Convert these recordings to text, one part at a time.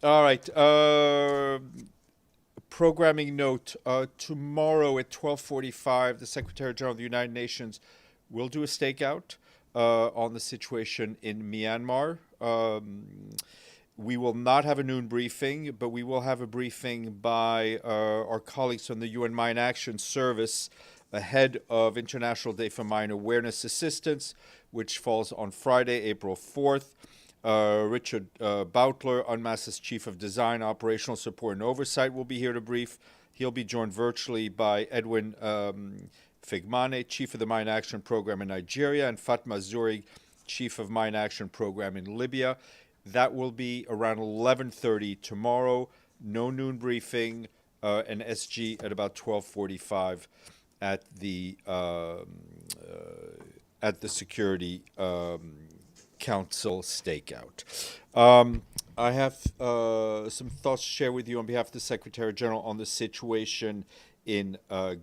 All right. Programming note. Tomorrow at 12:45, the Secretary General of the United Nations will do a stakeout on the situation in Myanmar. We will not have a noon briefing, but we will have a briefing by our colleagues from the UN Mine Action Service ahead of International Day for Mine Awareness Assistance, which falls on Friday, April 4th. Richard Boulter, UNMAS's Chief of Design, Operational Support and Oversight, will be here to brief. He'll be joined virtually by Edwin Faigmane, Chief of the Mine Action Program in Nigeria, and Fatma Zourrig, Chief of Mine Action Program in Libya. That will be around 11:30 tomorrow. No noon briefing, and SG at about 12:45 at the Security Council stakeout. I have some thoughts to share with you on behalf of the Secretary General on the situation in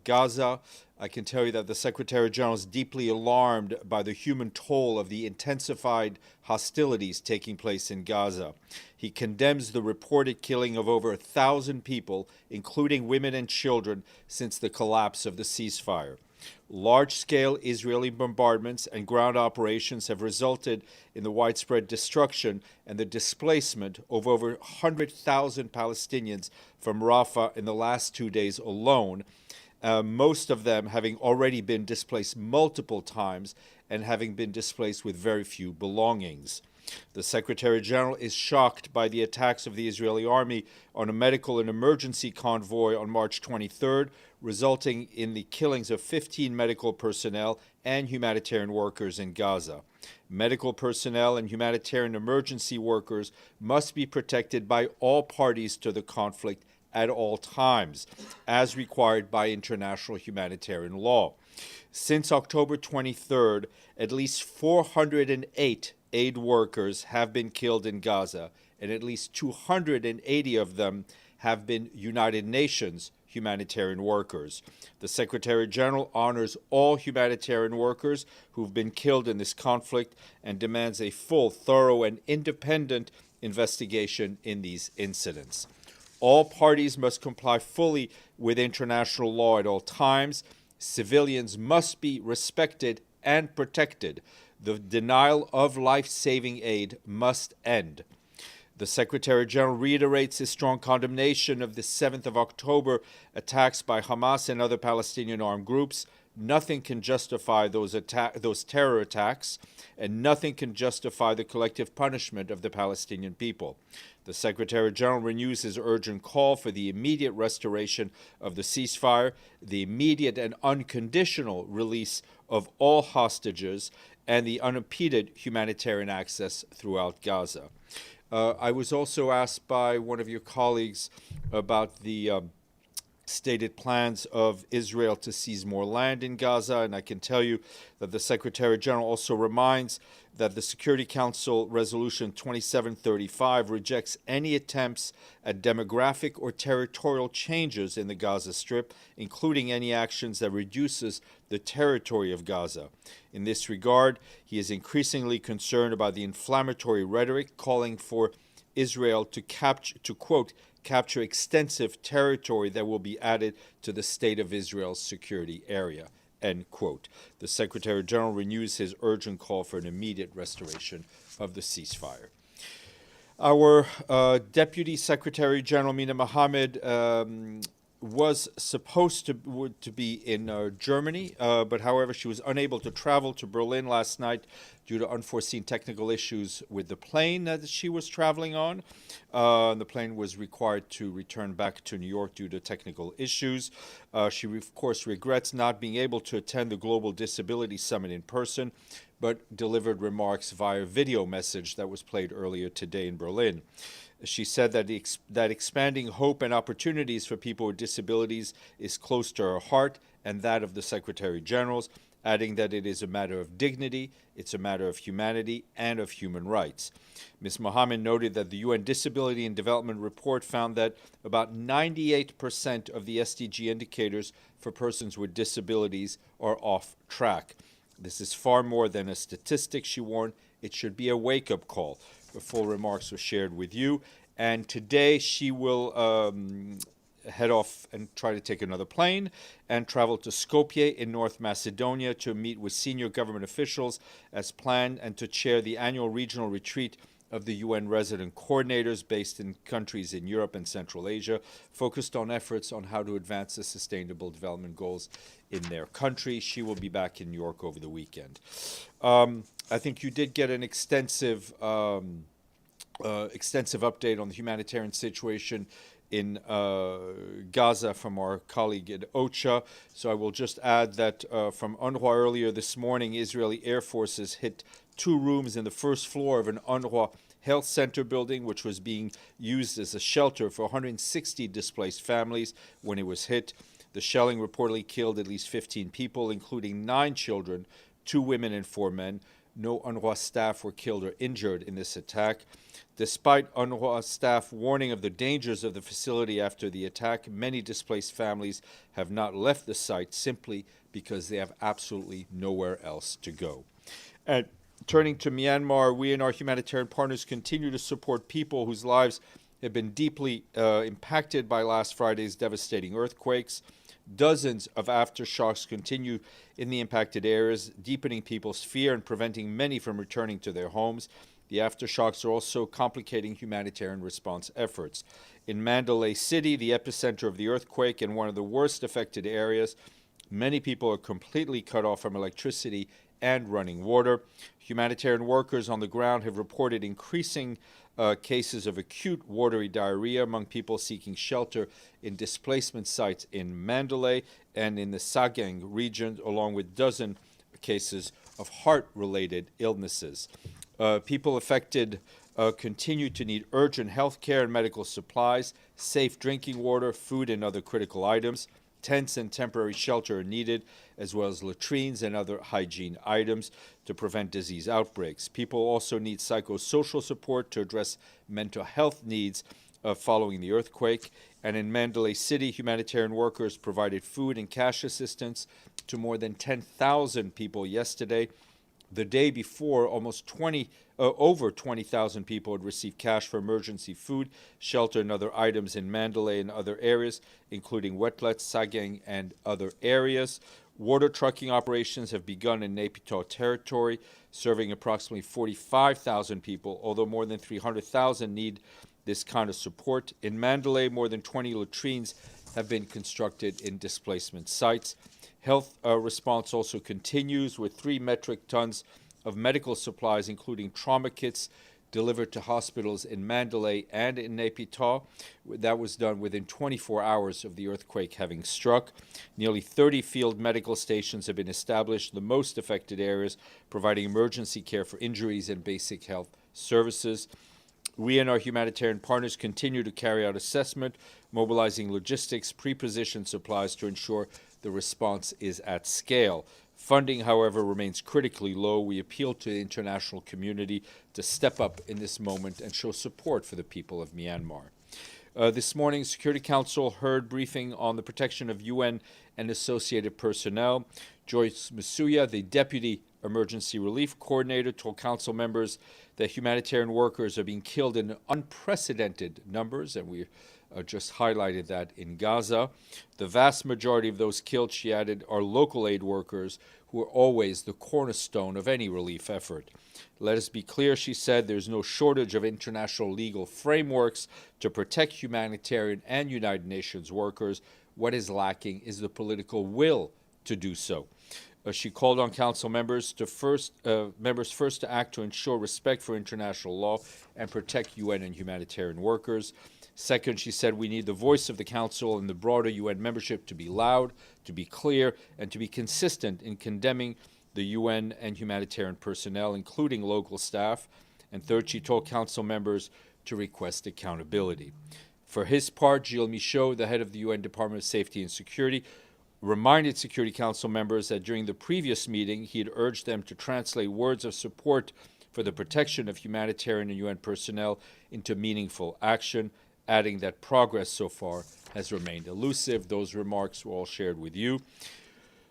Gaza. I can tell you that the Secretary General is deeply alarmed by the human toll of the intensified hostilities taking place in Gaza. He condemns the reported killing of over 1,000 people, including women and children, since the collapse of the ceasefire. Large-scale Israeli bombardments and ground operations have resulted in the widespread destruction and the displacement of over 100,000 Palestinians from Rafah in the last 2 days alone, most of them having already been displaced multiple times and having been displaced with very few belongings. The Secretary General is shocked by the attacks of the Israeli army on a medical and emergency convoy on March 23rd, resulting in the killings of 15 medical personnel and humanitarian workers in Gaza. Medical personnel and humanitarian emergency workers must be protected by all parties to the conflict at all times, as required by international humanitarian law. Since October 23rd, at least 408 aid workers have been killed in Gaza, and at least 280 of them have been United Nations humanitarian workers. The Secretary General honors all humanitarian workers who've been killed in this conflict and demands a full, thorough, and independent investigation in these incidents. All parties must comply fully with international law at all times. Civilians must be respected and protected. The denial of life-saving aid must end. The Secretary General reiterates his strong condemnation of the 7th of October attacks by Hamas and other Palestinian armed groups. Nothing can justify those terror attacks, and nothing can justify the collective punishment of the Palestinian people. The Secretary General renews his urgent call for the immediate restoration of the ceasefire, the immediate and unconditional release of all hostages, and the unimpeded humanitarian access throughout Gaza. I was also asked by one of your colleagues about the stated plans of Israel to seize more land in Gaza, and I can tell you that the Secretary General also reminds that the Security Council Resolution 2735 rejects any attempts at demographic or territorial changes in the Gaza Strip, including any actions that reduces the territory of Gaza. In this regard, he is increasingly concerned about the inflammatory rhetoric calling for Israel to quote, capture extensive territory that will be added to the State of Israel's security area, end quote. The Secretary General renews his urgent call for an immediate restoration of the ceasefire. Our Deputy Secretary General Mina Mohammed was supposed to be in Germany, but however, she was unable to travel to Berlin last night due to unforeseen technical issues with the plane that she was traveling on. The plane was required to return back to New York due to technical issues. She, of course, regrets not being able to attend the Global Disability Summit in person, but delivered remarks via video message that was played earlier today in Berlin. She said that expanding hope and opportunities for people with disabilities is close to her heart and that of the Secretary General's, adding that it is a matter of dignity, it's a matter of humanity, and of human rights. Ms. Mohammed noted that the UN Disability and Development Report found that about 98% of the SDG indicators for persons with disabilities are off track. This is far more than a statistic, she warned. It should be a wake-up call. The full remarks were shared with you. And today she will head off and try to take another plane and travel to Skopje in North Macedonia to meet with senior government officials as planned and to chair the annual regional retreat of the UN resident coordinators based in countries in Europe and Central Asia, focused on efforts on how to advance the sustainable development goals in their country. She will be back in New York over the weekend. I think you did get an extensive update on the humanitarian situation in Gaza from our colleague at OCHA. So I will just add that from UNRWA earlier this morning, Israeli Air Forces hit 2 rooms in the first floor of an UNRWA health center building, which was being used as a shelter for 160 displaced families when it was hit. The shelling reportedly killed at least 15 people, including 9 children, 2 women and 4 men. No UNRWA staff were killed or injured in this attack. Despite UNRWA staff warning of the dangers of the facility after the attack, many displaced families have not left the site simply because they have absolutely nowhere else to go. And turning to Myanmar, we and our humanitarian partners continue to support people whose lives have been deeply impacted by last Friday's devastating earthquakes. Dozens of aftershocks continue in the impacted areas, deepening people's fear and preventing many from returning to their homes. The aftershocks are also complicating humanitarian response efforts. In Mandalay City, the epicenter of the earthquake and one of the worst affected areas, many people are completely cut off from electricity and running water. Humanitarian workers on the ground have reported increasing cases of acute watery diarrhea among people seeking shelter in displacement sites in Mandalay and in the Sagaing region, along with dozen cases of heart-related illnesses. People affected continue to need urgent health care and medical supplies, safe drinking water, food, and other critical items. Tents and temporary shelter are needed, as well as latrines and other hygiene items to prevent disease outbreaks. People also need psychosocial support to address mental health needs following the earthquake. And in Mandalay City, humanitarian workers provided food and cash assistance to more than 10,000 people yesterday. The day before, over 20,000 people had received cash for emergency food, shelter, and other items in Mandalay and other areas, including Wetlet, Sagaing, and other areas. Water trucking operations have begun in Naypyidaw territory, serving approximately 45,000 people, although more than 300,000 need this kind of support. In Mandalay, more than 20 latrines have been constructed in displacement sites. Health response also continues with 3 metric tons of medical supplies, including trauma kits, delivered to hospitals in Mandalay and in Naypyidaw. That was done within 24 hours of the earthquake having struck. Nearly 30 field medical stations have been established in the most affected areas, providing emergency care for injuries and basic health services. We and our humanitarian partners continue to carry out assessment, mobilizing logistics, pre-positioned supplies to ensure the response is at scale. Funding, however, remains critically low. We appeal to the international community to step up in this moment and show support for the people of Myanmar. This morning, Security Council heard briefing on the protection of UN and associated personnel. Joyce Masuya, the Deputy Emergency Relief Coordinator, told Council members that humanitarian workers are being killed in unprecedented numbers, and we just highlighted that in Gaza. The vast majority of those killed, she added, are local aid workers who are always the cornerstone of any relief effort. Let us be clear, she said, there's no shortage of international legal frameworks to protect humanitarian and United Nations workers. What is lacking is the political will to do so. She called on Council members first to act to ensure respect for international law and protect UN and humanitarian workers. Second, she said we need the voice of the Council and the broader UN membership to be loud, to be clear, and to be consistent in condemning the UN and humanitarian personnel, including local staff. And third, she told Council members to request accountability. For his part, Gilles Michaud, the head of the UN Department of Safety and Security, reminded Security Council members that during the previous meeting, he had urged them to translate words of support for the protection of humanitarian and UN personnel into meaningful action, adding that progress so far has remained elusive. Those remarks were all shared with you.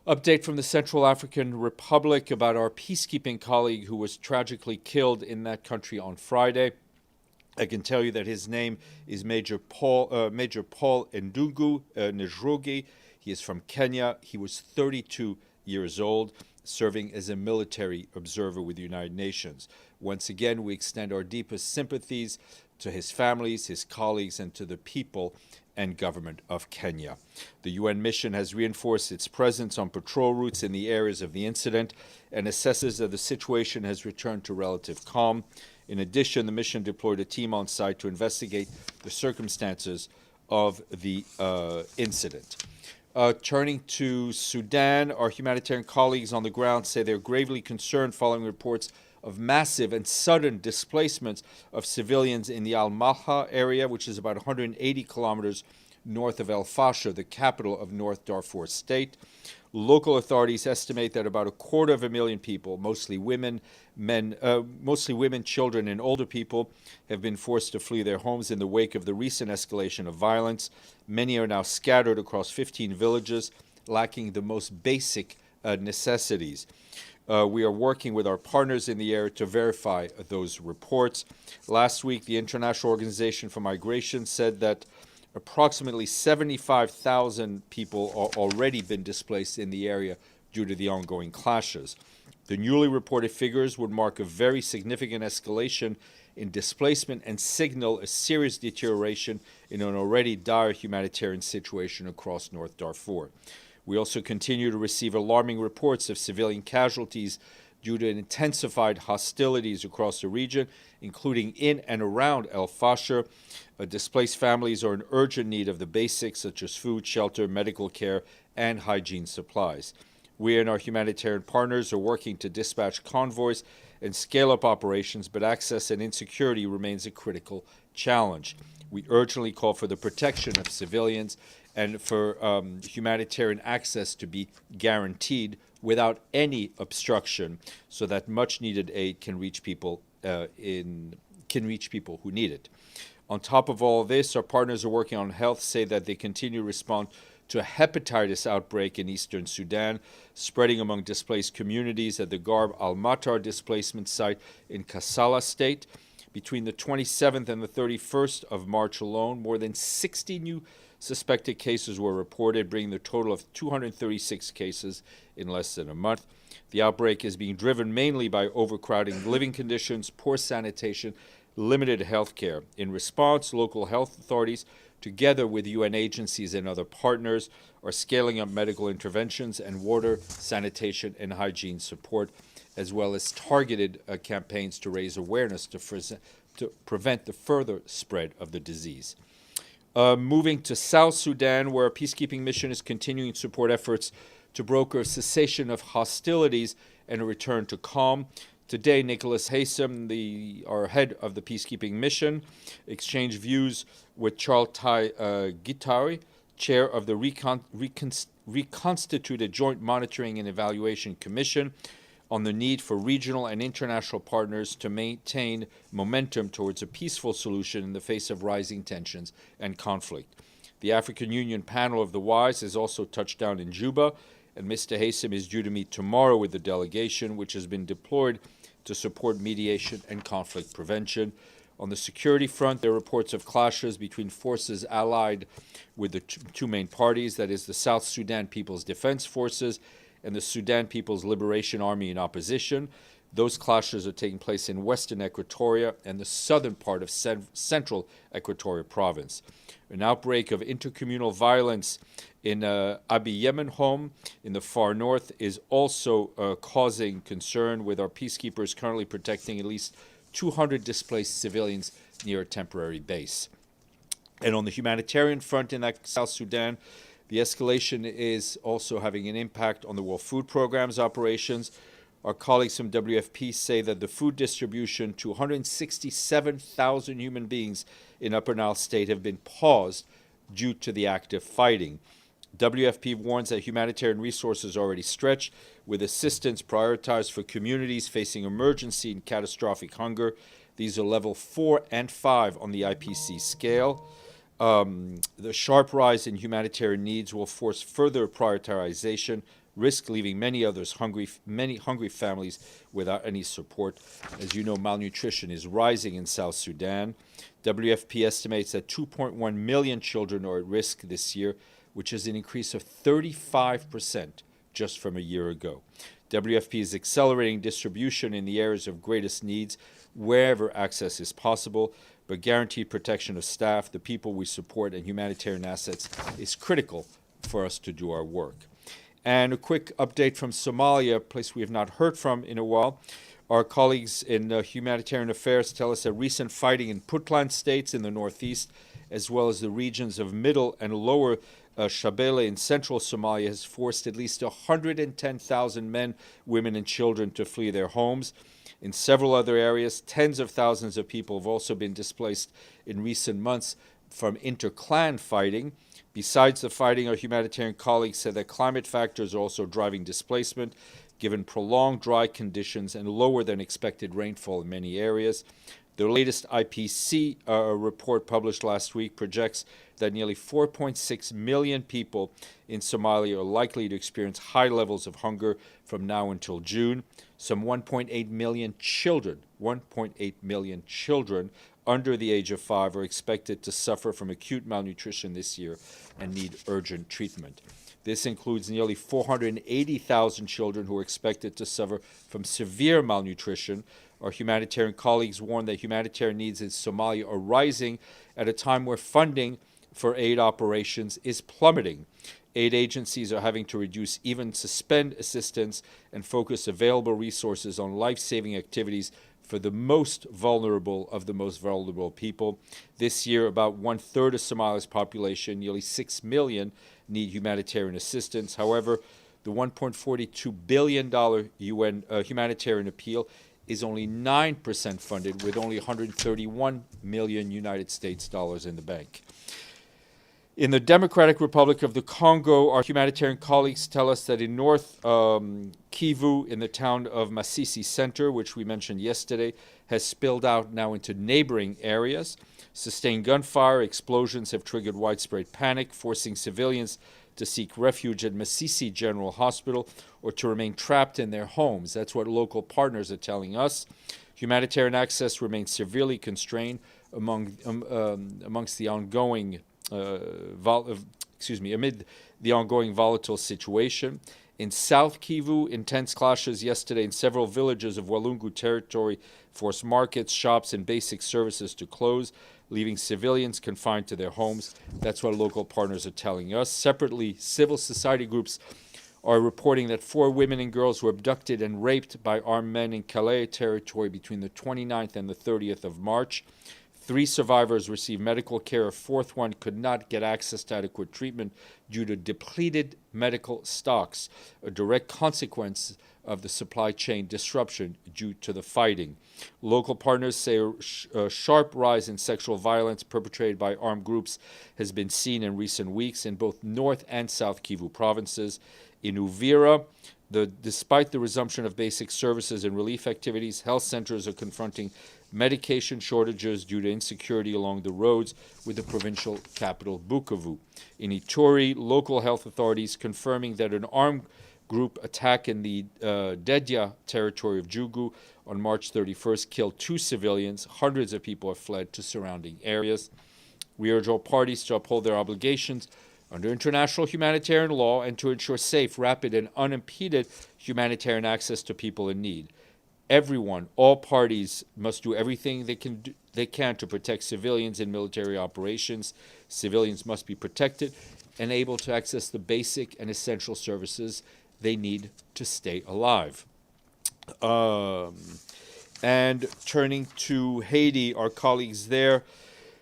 Update from the Central African Republic about our peacekeeping colleague who was tragically killed in that country on Friday. I can tell you that his name is Major Paul Ndungu Njoroge. He is from Kenya. He was 32 years old, serving as a military observer with the United Nations. Once again, we extend our deepest sympathies to his families, his colleagues, and to the people and government of Kenya. The UN mission has reinforced its presence on patrol routes in the areas of the incident and assesses that the situation has returned to relative calm. In addition, the mission deployed a team on site to investigate the circumstances of the incident. Turning to Sudan, our humanitarian colleagues on the ground say they're gravely concerned following reports of massive and sudden displacements of civilians in the Al-Malha area, which is about 180 kilometers north of El Fasher, the capital of North Darfur State. Local authorities estimate that about 250,000 people, mostly women, children, and older people, have been forced to flee their homes in the wake of the recent escalation of violence. Many are now scattered across 15 villages, lacking the most basic necessities. We are working with our partners in the area to verify those reports. Last week, the International Organization for Migration said that approximately 75,000 people are already been displaced in the area due to the ongoing clashes. The newly reported figures would mark a very significant escalation in displacement and signal a serious deterioration in an already dire humanitarian situation across North Darfur. We also continue to receive alarming reports of civilian casualties due to intensified hostilities across the region, including in and around El Fasher. Displaced families are in urgent need of the basics such as food, shelter, medical care, and hygiene supplies. We and our humanitarian partners are working to dispatch convoys and scale up operations, but access and insecurity remains a critical challenge. We urgently call for the protection of civilians and for humanitarian access to be guaranteed without any obstruction, so that much-needed aid can reach people who need it. On top of all this, our partners are working on health say that they continue to respond to a hepatitis outbreak in eastern Sudan, spreading among displaced communities at the Garb al-Matar displacement site in Kassala State. Between the 27th and the 31st of March alone, more than 60 new suspected cases were reported, bringing the total of 236 cases in less than a month. The outbreak is being driven mainly by overcrowding living conditions, poor sanitation, limited health care. In response, local health authorities, together with UN agencies and other partners, are scaling up medical interventions and water, sanitation, and hygiene support, as well as targeted campaigns to raise awareness to prevent the further spread of the disease. Moving to South Sudan, where a peacekeeping mission is continuing to support efforts to broker a cessation of hostilities and a return to calm. Today, Nicholas Haysom, our head of the peacekeeping mission, exchanged views with Charles Tai Gitari, chair of the reconstituted Joint Monitoring and Evaluation Commission, on the need for regional and international partners to maintain momentum towards a peaceful solution in the face of rising tensions and conflict. The African Union panel of the WISE has also touched down in Juba, and Mr. Haysom is due to meet tomorrow with the delegation, which has been deployed to support mediation and conflict prevention. On the security front, there are reports of clashes between forces allied with the two main parties, that is the South Sudan People's Defense Forces and the Sudan People's Liberation Army in opposition. Those clashes are taking place in western Equatoria and the southern part of central Equatoria province. An outbreak of intercommunal violence in Abiy Yemen home in the far north is also causing concern, with our peacekeepers currently protecting at least 200 displaced civilians near a temporary base. And on the humanitarian front in South Sudan, the escalation is also having an impact on the World Food Programme's operations. Our colleagues from WFP say that the food distribution to 167,000 human beings in Upper Nile State have been paused due to the active fighting. WFP warns that humanitarian resources are already stretched, with assistance prioritized for communities facing emergency and catastrophic hunger. These are level 4 and 5 on the IPC scale. The sharp rise in humanitarian needs will force further prioritization risk, leaving many hungry families without any support. As you know, malnutrition is rising in South Sudan. WFP estimates that 2.1 million children are at risk this year, which is an increase of 35% just from a year ago. WFP is accelerating distribution in the areas of greatest needs wherever access is possible, but guaranteed protection of staff, the people we support, and humanitarian assets is critical for us to do our work. And a quick update from Somalia, a place we have not heard from in a while. Our colleagues in humanitarian affairs tell us that recent fighting in Puntland states in the northeast, as well as the regions of middle and lower Shabelle in central Somalia, has forced at least 110,000 men, women, and children to flee their homes. In several other areas, tens of thousands of people have also been displaced in recent months from inter-clan fighting. Besides the fighting, our humanitarian colleagues said that climate factors are also driving displacement, given prolonged dry conditions and lower than expected rainfall in many areas. The latest IPC report published last week projects that nearly 4.6 million people in Somalia are likely to experience high levels of hunger from now until June. Some 1.8 million children under the age of 5 are expected to suffer from acute malnutrition this year and need urgent treatment. This includes nearly 480,000 children who are expected to suffer from severe malnutrition. Our humanitarian colleagues warn that humanitarian needs in Somalia are rising at a time where funding for aid operations is plummeting. Aid agencies are having to reduce, even suspend assistance, and focus available resources on life-saving activities for the most vulnerable of the most vulnerable people. This year, about one-third of Somalia's population, nearly 6 million, need humanitarian assistance. However, the $1.42 billion UN humanitarian appeal is only 9% funded, with only 131 million United States dollars in the bank. In the Democratic Republic of the Congo, our humanitarian colleagues tell us that in North Kivu, in the town of Masisi Center, which we mentioned yesterday, has spilled out now into neighboring areas. Sustained gunfire, explosions have triggered widespread panic, forcing civilians to seek refuge at Masisi General Hospital or to remain trapped in their homes. That's what local partners are telling us. Humanitarian access remains severely constrained amidst the ongoing volatile situation. In South Kivu, intense clashes yesterday in several villages of Walungu territory forced markets, shops, and basic services to close, leaving civilians confined to their homes. That's what local partners are telling us. Separately, civil society groups are reporting that 4 women and girls were abducted and raped by armed men in Calais territory between the 29th and the 30th of March. 3 survivors received medical care. A 4th one could not get access to adequate treatment due to depleted medical stocks, a direct consequence of the supply chain disruption due to the fighting. Local partners say a sharp rise in sexual violence perpetrated by armed groups has been seen in recent weeks in both North and South Kivu provinces. In Uvira, despite the resumption of basic services and relief activities, health centers are confronting medication shortages due to insecurity along the roads with the provincial capital, Bukavu. In Ituri, local health authorities confirming that an armed group attack in the Dedya territory of Jugu on March 31st killed 2 civilians. Hundreds of people have fled to surrounding areas. We urge all parties to uphold their obligations under international humanitarian law and to ensure safe, rapid, and unimpeded humanitarian access to people in need. Everyone, all parties, must do everything they can to protect civilians in military operations. Civilians must be protected and able to access the basic and essential services they need to stay alive. And turning to Haiti, our colleagues there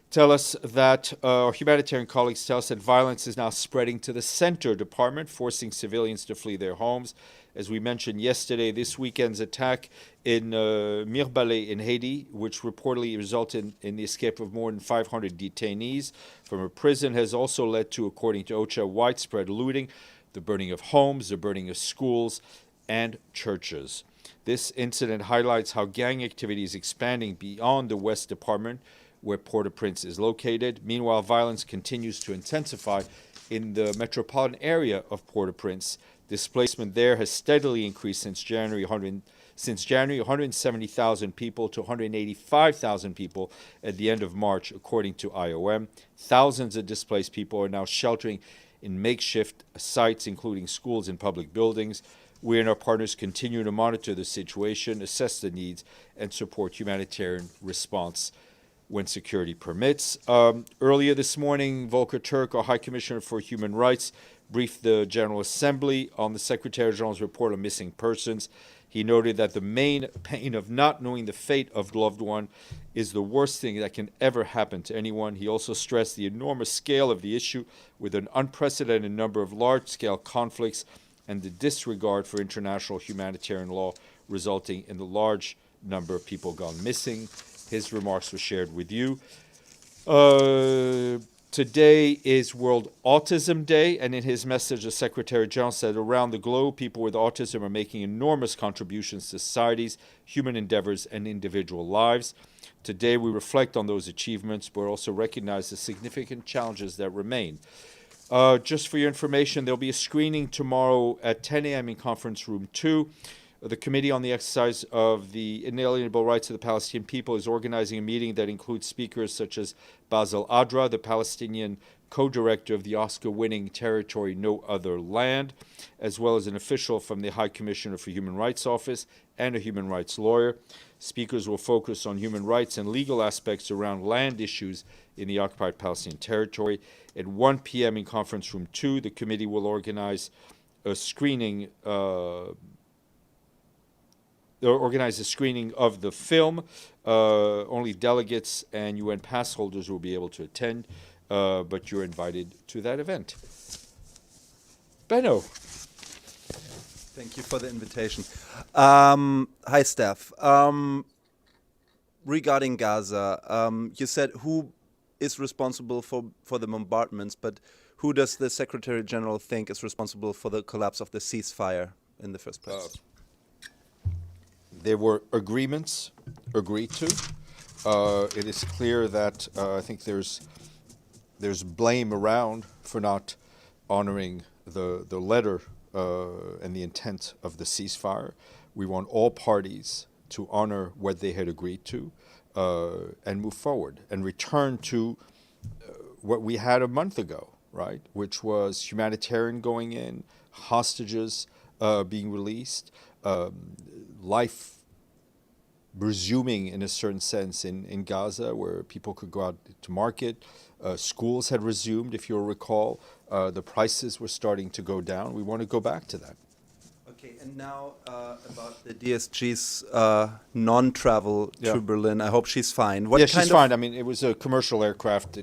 tell us that our humanitarian colleagues tell us that violence is now spreading to the center department, forcing civilians to flee their homes. As we mentioned yesterday, this weekend's attack in Mirebalais in Haiti, which reportedly resulted in the escape of more than 500 detainees from a prison, has also led to, according to OCHA, widespread looting, the burning of homes, the burning of schools, and churches. This incident highlights how gang activity is expanding beyond the West Department, where Port-au-Prince is located. Meanwhile, violence continues to intensify in the metropolitan area of Port-au-Prince, Displacement there has steadily increased since January, 170,000 people to 185,000 people at the end of March, according to IOM. Thousands of displaced people are now sheltering in makeshift sites, including schools and public buildings. We and our partners continue to monitor the situation, assess the needs, and support humanitarian response when security permits. Earlier this morning, Volker Turk, our High Commissioner for Human Rights, briefed the General Assembly on the Secretary General's report on missing persons. He noted that the main pain of not knowing the fate of a loved one is the worst thing that can ever happen to anyone. He also stressed the enormous scale of the issue with an unprecedented number of large-scale conflicts and the disregard for international humanitarian law resulting in the large number of people gone missing. His remarks were shared with you. Today is World Autism Day, and in his message, the Secretary General said around the globe, people with autism are making enormous contributions to societies, human endeavors, and individual lives. Today, we reflect on those achievements, but also recognize the significant challenges that remain. Just for your information, there'll be a screening tomorrow at 10 a.m. in Conference Room 2. The Committee on the Exercise of the Inalienable Rights of the Palestinian People is organizing a meeting that includes speakers such as Basil Adra, the Palestinian co-director of the Oscar-winning territory No Other Land, as well as an official from the High Commissioner for Human Rights Office and a human rights lawyer. Speakers will focus on human rights and legal aspects around land issues in the occupied Palestinian territory. At 1 p.m. in Conference Room 2, the committee will organize a screening of the film. Only delegates and UN pass holders will be able to attend, but you're invited to that event. Benno. Thank you for the invitation. Hi, Steph. Regarding Gaza, you said who is responsible for the bombardments, but who does the Secretary General think is responsible for the collapse of the ceasefire in the first place? There were agreements agreed to. It is clear that I think there's blame around for not honoring the letter and the intent of the ceasefire. We want all parties to honor what they had agreed to and move forward and return to what we had a month ago, right? Which was humanitarian going in, hostages being released, life resuming in a certain sense in Gaza, where people could go out to market. Schools had resumed, if you'll recall. The prices were starting to go down. We want to go back to that. Okay, and now about the DSG's non-travel to Berlin. I hope she's fine. She's fine. I mean, it was a commercial aircraft.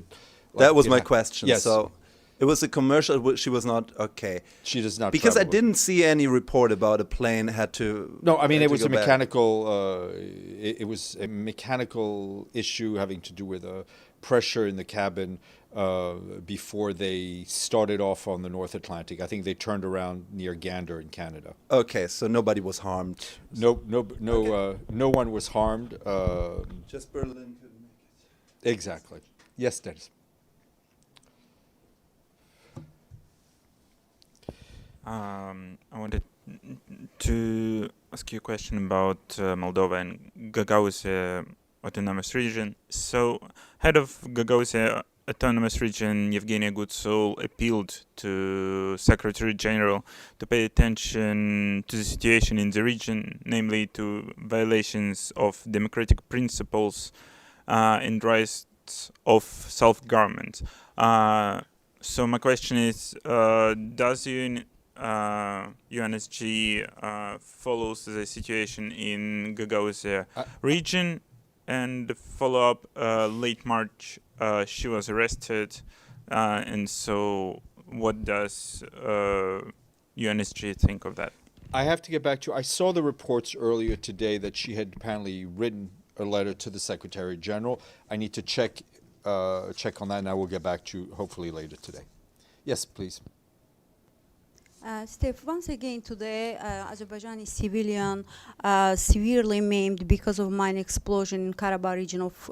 That was my question. Yes. So it was a commercial. She was not okay. She does not. Because I didn't see any report about a plane had to. No, I mean it was a mechanical. It was a mechanical issue having to do with pressure in the cabin before they started off on the North Atlantic. I think they turned around near Gander in Canada. Okay, so nobody was harmed. No one was harmed. Just Berlin couldn't make it. Exactly. Yes, Dennis. I wanted to ask you a question about Moldova and Gagauzia Autonomous Region. So, head of Gagauzia Autonomous Region, Yevgenia Gutsul, appealed to Secretary General to pay attention to the situation in the region, namely to violations of democratic principles and rights of self-government. So my question is, does UNSG follows the situation in Gagauzia region? And follow up, late March, she was arrested. And so what does UNSG think of that? I have to get back to you. I saw the reports earlier today that she had apparently written a letter to the Secretary General. I need to check on that, and I will get back to you hopefully later today. Yes, please. Steph, once again today, Azerbaijani civilian severely maimed because of mine explosion in Karabakh region of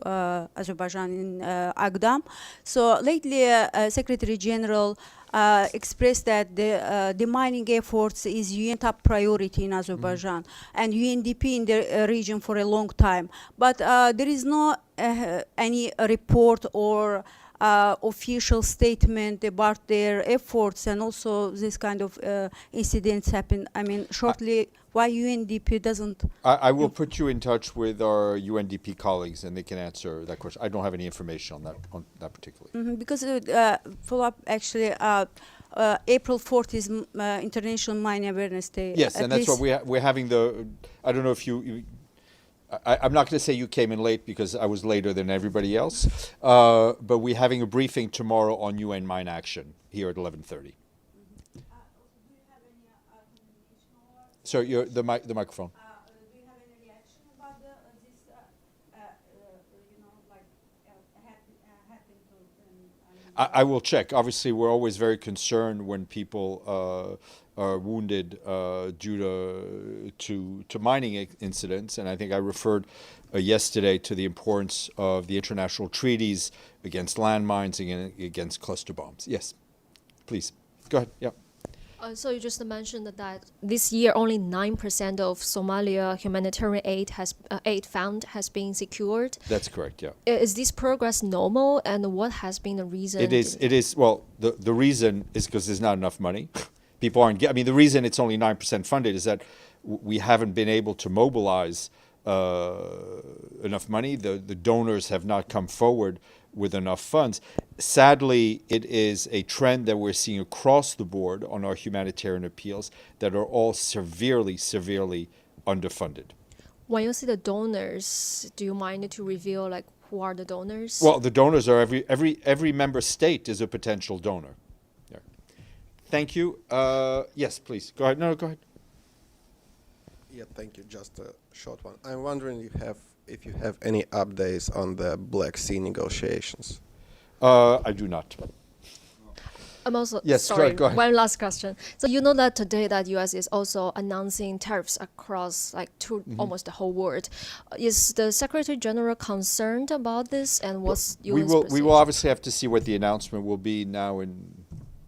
Azerbaijan in Agdam. So lately, Secretary General expressed that the mining efforts is UN top priority in Azerbaijan and UNDP in the region for a long time. But there is no any report or official statement about their efforts, and also this kind of incidents happen. I mean, shortly, why UNDP doesn't? I will put you in touch with our UNDP colleagues, and they can answer that question. I don't have any information on that particularly. Because follow up actually. April 4th is International Mine Awareness Day. Yes, and that's what we're having the. I don't know if I'm not going to say you came in late because I was later than everybody else, but we're having a briefing tomorrow on UN mine action here at 11:30. So the microphone. Do you have any reaction about this? Happened to? I will check. Obviously, we're always very concerned when people are wounded due to mining incidents, and I think I referred yesterday to the importance of the international treaties against landmines and against cluster bombs. Yes, please go ahead. Yeah. So you just mentioned that this year only 9% of Somalia humanitarian aid fund has been secured. That's correct. Yeah. Is this progress normal, and what has been the reason? It is. It is. Well, the reason is because there's not enough money. People aren't. I mean, the reason it's only 9% funded is that we haven't been able to mobilize enough money. The donors have not come forward with enough funds. Sadly, it is a trend that we're seeing across the board on our humanitarian appeals that are all severely, severely underfunded. When you see the donors, do you mind to reveal like who are the donors? Well, the donors are every member state is a potential donor. Yeah. Thank you. Yes, please. Go ahead. No, go ahead. Yeah, thank you. Just a short one. I'm wondering if you have any updates on the Black Sea negotiations. I do not. I'm also Yes, sorry. go ahead. One last question. So you know that today that U.S. is also announcing tariffs across like almost the whole world. Is the Secretary General concerned about this, and what's we U.S. will position? we will obviously have to see what the announcement will be now in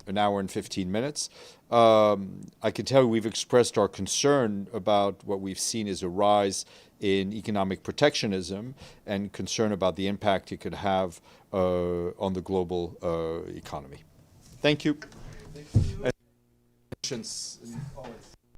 an hour and 15 minutes. I can tell you we've expressed our concern about what we've seen as a rise in economic protectionism and concern about the impact it could have on the global economy. Thank you. Thank you.